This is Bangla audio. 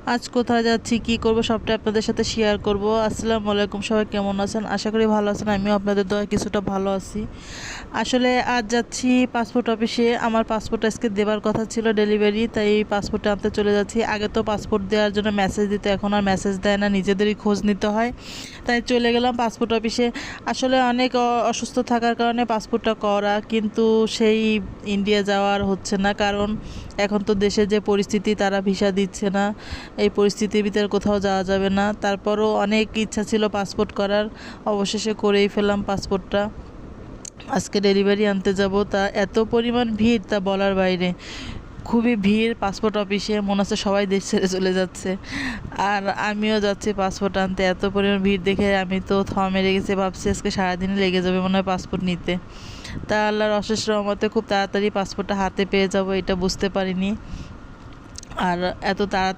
আজ কোথায় যাচ্ছি, কি করব, সবটা আপনাদের সাথে শেয়ার করব। আসসালামু আলাইকুম, সবাই কেমন আছেন? আশা করি ভালো আছেন। আমিও আপনাদের দয়ায় কিছুটা ভালো আছি। আসলে আজ যাচ্ছি পাসপোর্ট অফিসে। আমার পাসপোর্ট আজকে দেবার কথা ছিল ডেলিভারি, তাই পাসপোর্ট আনতে চলে যাচ্ছি। আগে তো পাসপোর্ট দেওয়ার জন্য মেসেজ দিত, এখন আর মেসেজ দেয় না, নিজেদেরই খোঁজ নিতে হয়। তাই চলে গেলাম পাসপোর্ট অফিসে। আসলে অনেক অসুস্থ থাকার কারণে পাসপোর্টটা করা, কিন্তু সেই ইন্ডিয়া যাওয়ার হচ্ছে না, কারণ এখন তো দেশে যে পরিস্থিতি, তারা ভিসা দিচ্ছে না। এই পরিস্থিতির ভিতরে কোথাও যাওয়া যাবে না। তারপরও অনেক ইচ্ছা ছিল পাসপোর্ট করার, অবশেষে করেই ফেললাম পাসপোর্টটা। আজকে ডেলিভারি আনতে যাব, তা এত পরিমাণ ভিড় তা বলার বাইরে। খুবই ভিড় পাসপোর্ট অফিসে, মনে হচ্ছে সবাই দেশ ছেড়ে চলে যাচ্ছে। আর আমিও যাচ্ছি পাসপোর্ট আনতে, এত পরিমাণ ভিড় দেখে আমি তো থ মেরে গেছি, ভাবছি আজকে সারাদিনই লেগে যাবে মনে হয় পাসপোর্ট নিতে। তা আল্লাহর অশেষ রহমতে খুব তাড়াতাড়ি পাসপোর্টটা হাতে পেয়ে যাব, এটা বুঝতে পারিনি। আর এত তাড়াতাড়ি